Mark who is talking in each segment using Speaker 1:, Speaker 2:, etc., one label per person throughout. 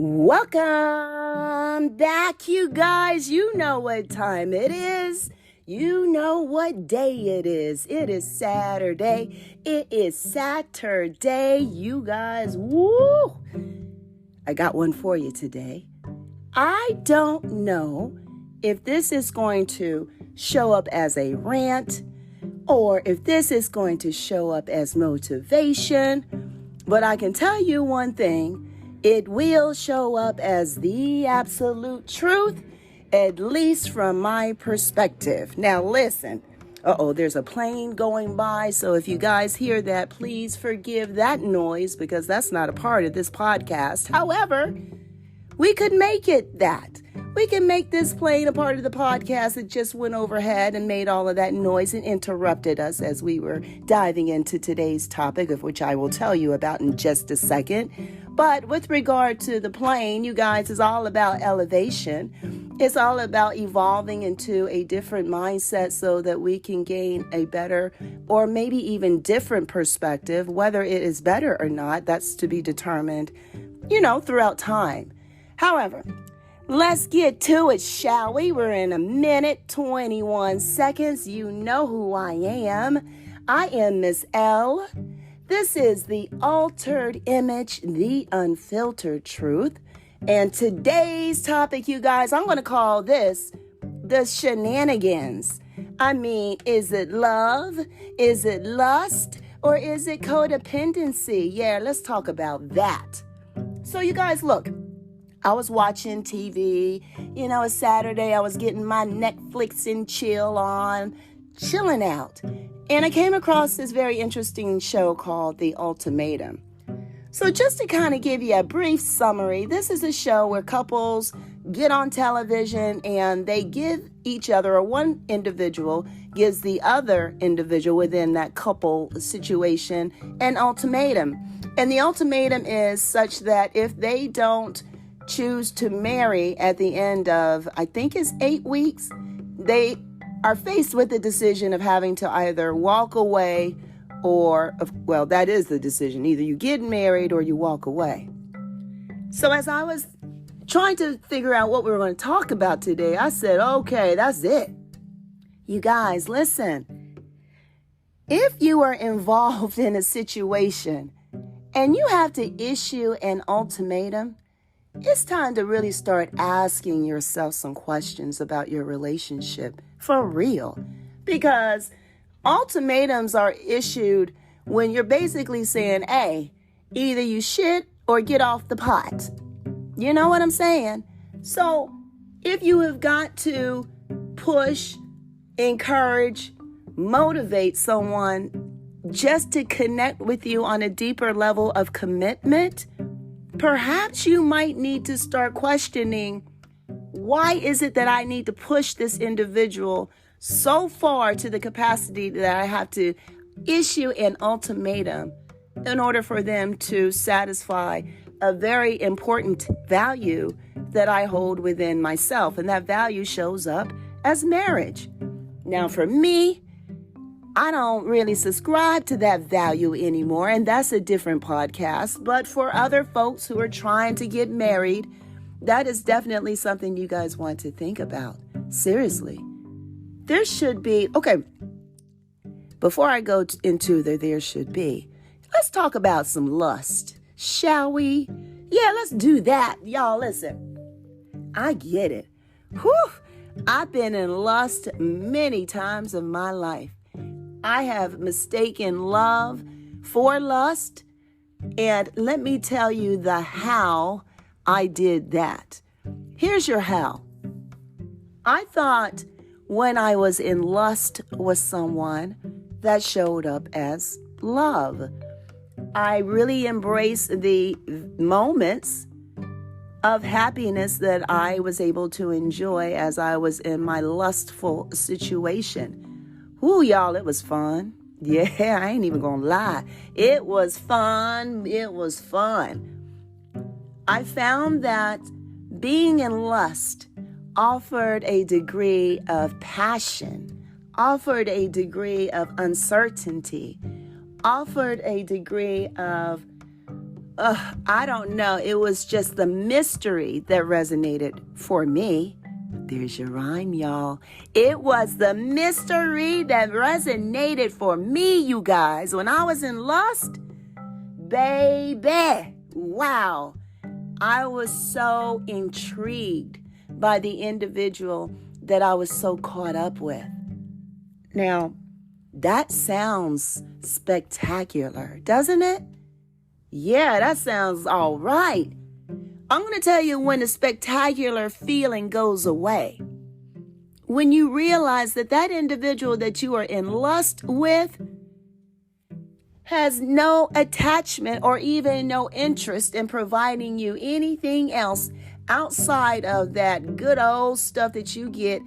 Speaker 1: Welcome back, you guys. You know what time it is. You know what day it is. It is Saturday. It is Saturday, you guys. Woo! I got one for you today. I don't know if this is going to show up as a rant or if this is going to show up as motivation, but I can tell you one thing. It will show up as the absolute truth, at least from my perspective. Now listen, there's a plane going by, so if you guys hear that, please forgive that noise because that's not a part of this podcast. However, we could make it that. We can make this plane a part of the podcast that just went overhead and made all of that noise and interrupted us as we were diving into today's topic, of which I will tell you about in just a second. But with regard to the plane, you guys, it's all about elevation. It's all about evolving into a different mindset so that we can gain a better or maybe even different perspective. Whether it is better or not, that's to be determined, throughout time. However, let's get to it, shall we? We're in a minute, 21 seconds. You know who I am. I am Miss L. This is the altered image, the unfiltered truth. And today's topic, you guys, I'm going to call this the Shenanigans. I mean, is it love? Is it lust? Or is it codependency? Yeah, let's talk about that. So you guys, look. I was watching TV, it's Saturday, I was getting my Netflix and chill on, chilling out. And I came across this very interesting show called The Ultimatum. So just to kind of give you a brief summary, this is a show where couples get on television and they give each other, or one individual gives the other individual within that couple situation an ultimatum. And the ultimatum is such that if they don't choose to marry at the end of, I think it's 8 weeks, they are faced with the decision of having to either walk away or, that is the decision. Either you get married or you walk away. So as I was trying to figure out what we were going to talk about today, I said, okay, that's it. You guys, listen. If you are involved in a situation and you have to issue an ultimatum, it's time to really start asking yourself some questions about your relationship for real. Because ultimatums are issued when you're basically saying, hey, either you shit or get off the pot. You know what I'm saying? So if you have got to push, encourage, motivate someone just to connect with you on a deeper level of commitment, perhaps you might need to start questioning, why is it that I need to push this individual so far to the capacity that I have to issue an ultimatum in order for them to satisfy a very important value that I hold within myself? And that value shows up as marriage. Now, for me, I don't really subscribe to that value anymore, and that's a different podcast. But for other folks who are trying to get married, that is definitely something you guys want to think about. Seriously. There should be, before I go into there should be, let's talk about some lust, shall we? Yeah, let's do that. Y'all, listen, I get it. Whew, I've been in lust many times in my life. I have mistaken love for lust, and let me tell you the how I did that. Here's your how. I thought when I was in lust with someone, that showed up as love. I really embraced the moments of happiness that I was able to enjoy as I was in my lustful situation. Ooh, y'all, it was fun. Yeah, I ain't even gonna lie. It was fun. It was fun. I found that being in lust offered a degree of passion, offered a degree of uncertainty, offered a degree of I don't know. It was just the mystery that resonated for me. There's your rhyme, y'all. It was the mystery that resonated for me, you guys. When I was in lust, baby, wow. I was so intrigued by the individual that I was so caught up with. Now, that sounds spectacular, doesn't it? Yeah, that sounds all right. I'm going to tell you when the spectacular feeling goes away. When you realize that that individual that you are in lust with has no attachment or even no interest in providing you anything else outside of that good old stuff that you get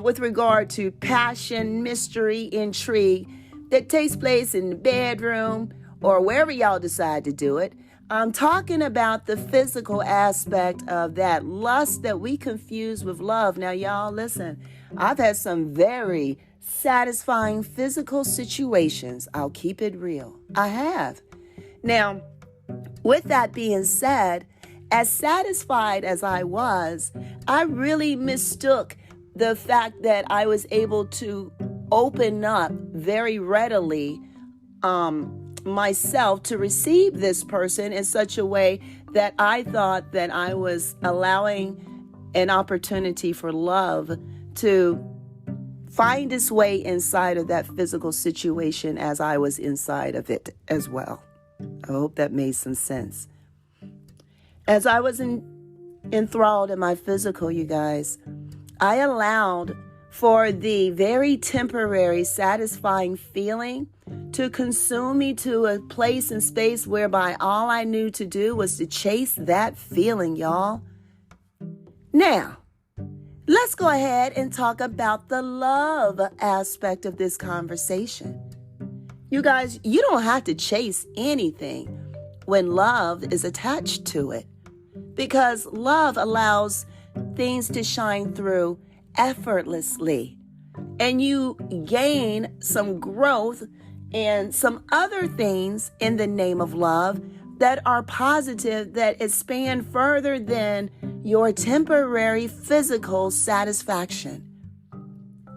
Speaker 1: with regard to passion, mystery, intrigue that takes place in the bedroom or wherever y'all decide to do it. I'm talking about the physical aspect of that lust that we confuse with love. Now, y'all, listen, I've had some very satisfying physical situations. I'll keep it real. I have. Now, with that being said, as satisfied as I was, I really mistook the fact that I was able to open up very readily myself to receive this person in such a way that I thought that I was allowing an opportunity for love to find its way inside of that physical situation as I was inside of it as well. I hope that made some sense. As I was enthralled in my physical, you guys, I allowed for the very temporary satisfying feeling to consume me to a place and space whereby all I knew to do was to chase that feeling, y'all. Now, let's go ahead and talk about the love aspect of this conversation. You guys, you don't have to chase anything when love is attached to it, because love allows things to shine through effortlessly, and you gain some growth and some other things in the name of love that are positive, that expand further than your temporary physical satisfaction.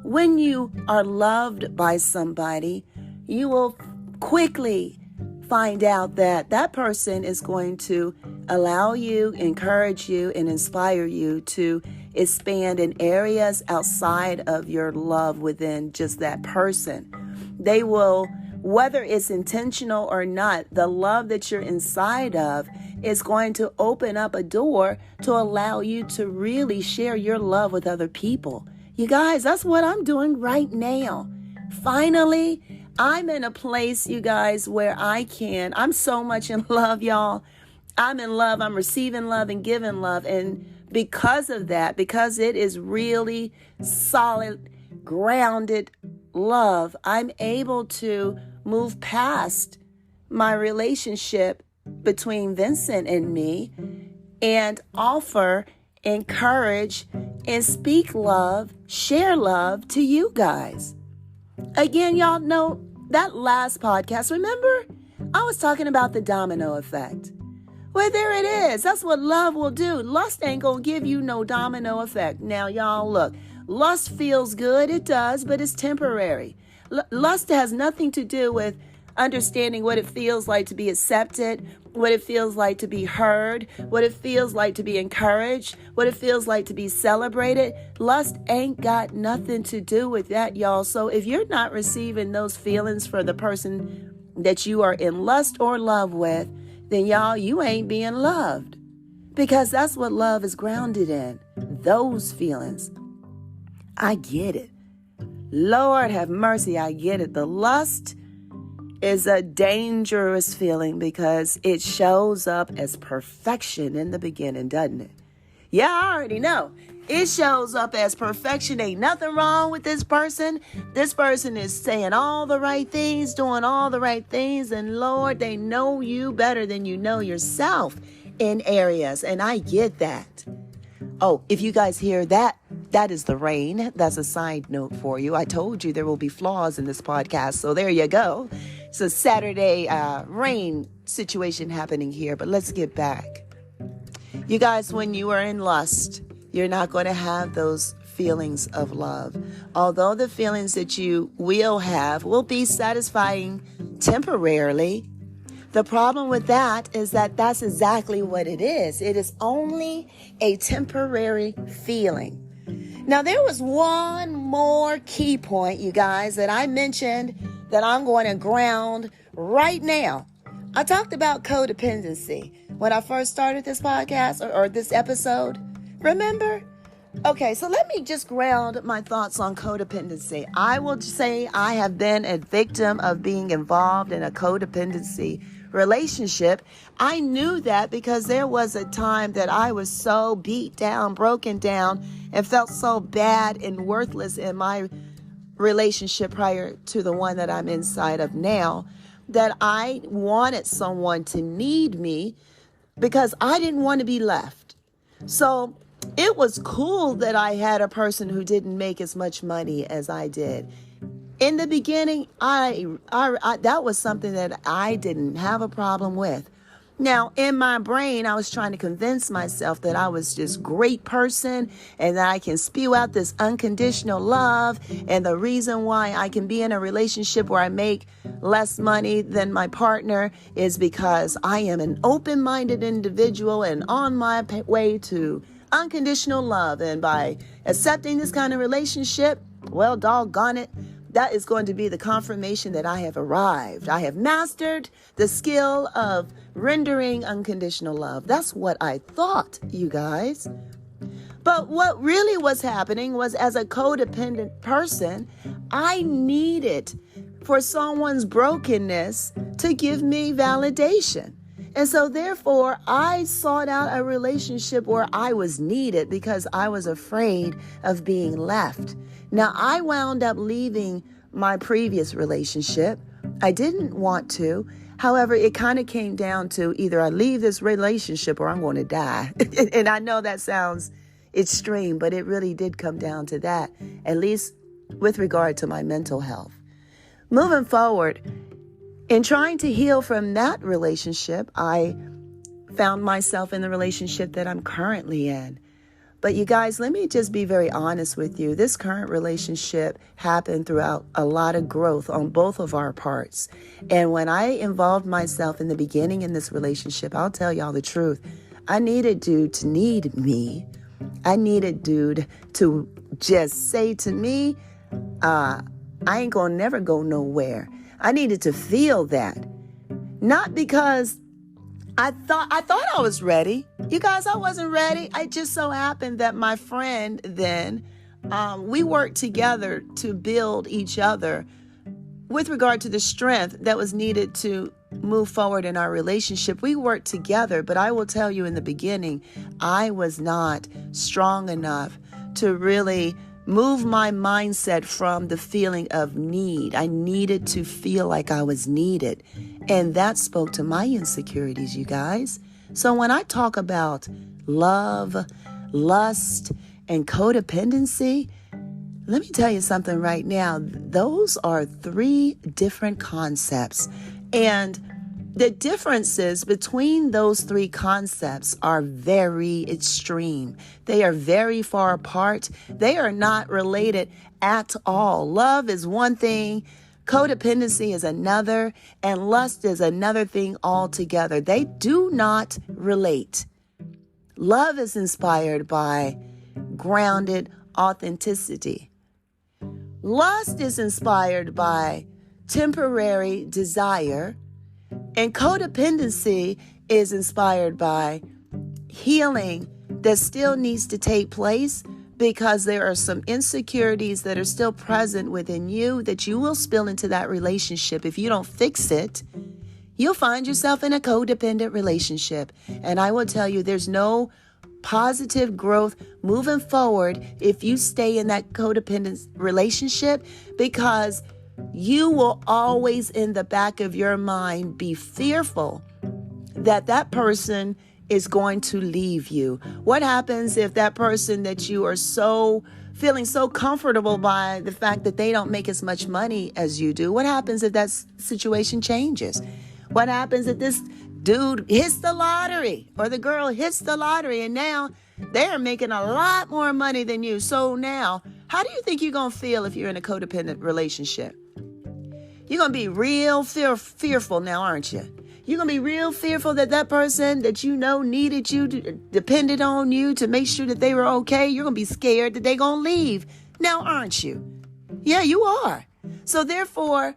Speaker 1: When you are loved by somebody, you will quickly find out that that person is going to allow you, encourage you, and inspire you to expand in areas outside of your love within just that person. They will, whether it's intentional or not, the love that you're inside of is going to open up a door to allow you to really share your love with other people. You guys, that's what I'm doing right now. Finally, I'm in a place, you guys, where I'm so much in love, y'all. I'm in love. I'm receiving love and giving love. And because of that, because it is really solid, grounded love, I'm able to move past my relationship between Vincent and me and offer, encourage, and speak love, share love to you guys. Again, y'all know that last podcast, remember? I was talking about the domino effect. Well, there it is. That's what love will do. Lust ain't gonna give you no domino effect. Now, y'all, look, lust feels good. It does, but it's temporary. Lust has nothing to do with understanding what it feels like to be accepted, what it feels like to be heard, what it feels like to be encouraged, what it feels like to be celebrated. Lust ain't got nothing to do with that, y'all. So if you're not receiving those feelings for the person that you are in lust or love with, then y'all, you ain't being loved, because that's what love is grounded in, those feelings. I get it. Lord have mercy, I get it. The lust is a dangerous feeling because it shows up as perfection in the beginning, doesn't it? Yeah, I already know. It shows up as perfection. Ain't nothing wrong with this person. This person is saying all the right things, doing all the right things. And Lord, they know you better than you know yourself in areas. And I get that. Oh, if you guys hear that, that is the rain. That's a side note for you. I told you there will be flaws in this podcast. So there you go. It's a Saturday rain situation happening here, but let's get back. You guys, when you are in lust, you're not going to have those feelings of love. Although the feelings that you will have will be satisfying temporarily, the problem with that is that that's exactly what it is. It is only a temporary feeling. Now, there was one more key point, you guys, that I mentioned that I'm going to ground right now. I talked about codependency when I first started this podcast or this episode. Remember? Okay, so let me just ground my thoughts on codependency. I will say I have been a victim of being involved in a codependency relationship. I knew that because there was a time that I was so beat down, broken down, and felt so bad and worthless in my relationship prior to the one that I'm inside of now, that I wanted someone to need me because I didn't want to be left. So it was cool that I had a person who didn't make as much money as I did. In the beginning, that was something that I didn't have a problem with. Now, in my brain, I was trying to convince myself that I was just a great person and that I can spew out this unconditional love. And the reason why I can be in a relationship where I make less money than my partner is because I am an open-minded individual and on my way to unconditional love. And by accepting this kind of relationship, well, doggone it, that is going to be the confirmation that I have arrived. I have mastered the skill of rendering unconditional love. That's what I thought, you guys. But what really was happening was, as a codependent person, I needed for someone's brokenness to give me validation. And so therefore, I sought out a relationship where I was needed because I was afraid of being left. Now, I wound up leaving my previous relationship. I didn't want to. However, it kind of came down to either I leave this relationship or I'm going to die. And I know that sounds extreme, but it really did come down to that, at least with regard to my mental health. Moving forward, in trying to heal from that relationship, I found myself in the relationship that I'm currently in. But you guys, let me just be very honest with you. This current relationship happened throughout a lot of growth on both of our parts. And when I involved myself in the beginning in this relationship, I'll tell y'all the truth. I needed dude to need me. I needed dude to just say to me, I ain't gonna never go nowhere. I needed to feel that. Not because I thought I was ready. You guys, I wasn't ready. It just so happened that my friend then, we worked together to build each other with regard to the strength that was needed to move forward in our relationship. We worked together, but I will tell you in the beginning, I was not strong enough to really move my mindset from the feeling of need. I needed to feel like I was needed. And that spoke to my insecurities, you guys. So when I talk about love, lust, and codependency, let me tell you something right now. Those are three different concepts. And the differences between those three concepts are very extreme. They are very far apart. They are not related at all. Love is one thing, codependency is another, and lust is another thing altogether. They do not relate. Love is inspired by grounded authenticity. Lust is inspired by temporary desire. And codependency is inspired by healing that still needs to take place because there are some insecurities that are still present within you that you will spill into that relationship. If you don't fix it, you'll find yourself in a codependent relationship. And I will tell you, there's no positive growth moving forward if you stay in that codependent relationship, because you will always in the back of your mind be fearful that that person is going to leave you. What happens if that person that you are so feeling so comfortable by the fact that they don't make as much money as you do. What happens if that situation changes? What happens if this dude hits the lottery or the girl hits the lottery and now they're making a lot more money than you? So now, how do you think you're going to feel if you're in a codependent relationship? You're going to be real fearful now, aren't you? You're going to be real fearful that that person that you know needed you, depended on you to make sure that they were okay. You're going to be scared that they're going to leave. Now, aren't you? Yeah, you are. So therefore,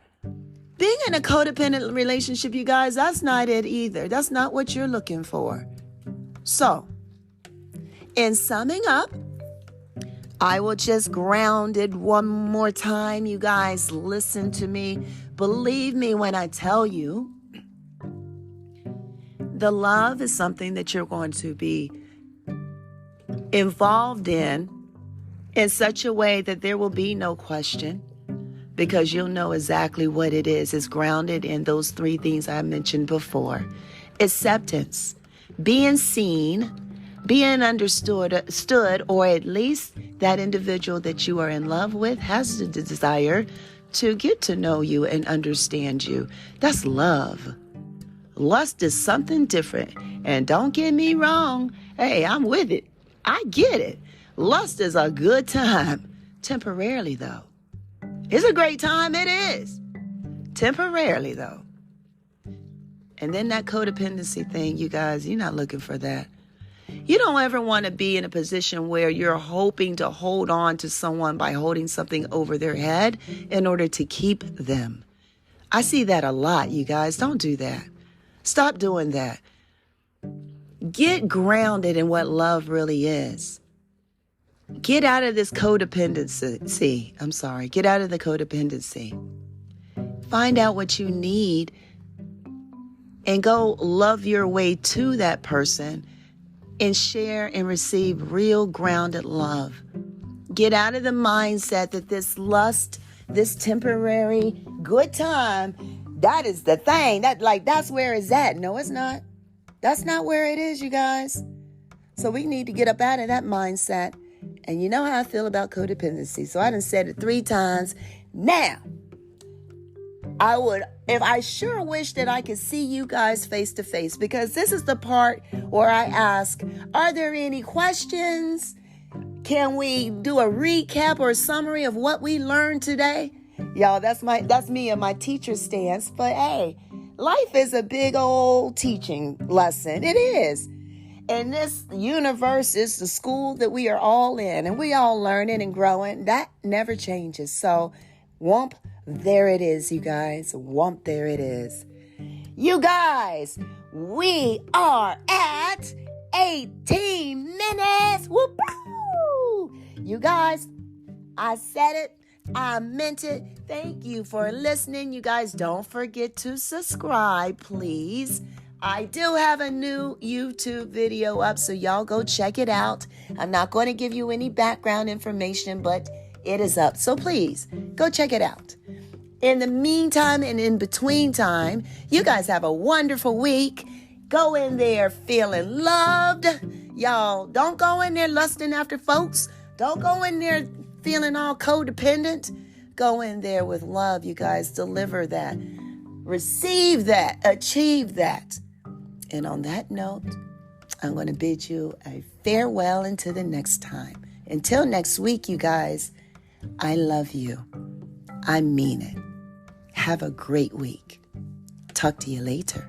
Speaker 1: being in a codependent relationship, you guys, that's not it either. That's not what you're looking for. So, in summing up, I will just ground it one more time. You guys, listen to me. Believe me when I tell you, the love is something that you're going to be involved in such a way that there will be no question, because you'll know exactly what it is. It's grounded in those three things I mentioned before. Acceptance, being seen, being understood, or at least that individual that you are in love with has the desire to get to know you and understand you. That's love. Lust is something different. And don't get me wrong. Hey, I'm with it. I get it. Lust is a good time. Temporarily, though. It's a great time. It is. Temporarily, though. And then that codependency thing, you guys, you're not looking for that. You don't ever want to be in a position where you're hoping to hold on to someone by holding something over their head in order to keep them. I see that a lot, you guys. Don't do that. Stop doing that. Get grounded in what love really is. Get out of this codependency. Get out of the codependency. Find out what you need and go love your way to that person and share and receive real grounded love. Get out of the mindset that this lust, this temporary good time, that is the thing. That's where it's at. No, it's not. That's not where it is, you guys. So we need to get up out of that mindset. And you know how I feel about codependency. So I done said it 3 times. Now, I sure wish that I could see you guys face to face, because this is the part where I ask, are there any questions? Can we do a recap or a summary of what we learned today? Y'all, that's me and my teacher stance. But hey, life is a big old teaching lesson. It is. And this universe is the school that we are all in, and we all learning and growing. That never changes. So, whoomp, there it is, you guys. Whoomp, there it is. You guys, we are at 18 minutes. Whoop-oo! You guys, I said it. I meant it. Thank you for listening. You guys, don't forget to subscribe, please. I do have a new YouTube video up, so y'all go check it out. I'm not going to give you any background information, but it is up. So please, go check it out. In the meantime and in between time, you guys have a wonderful week. Go in there feeling loved. Y'all, don't go in there lusting after folks. Don't go in there feeling all codependent. Go in there with love, you guys. Deliver that. Receive that. Achieve that. And on that note, I'm going to bid you a farewell until the next time. Until next week, you guys, I love you. I mean it. Have a great week. Talk to you later.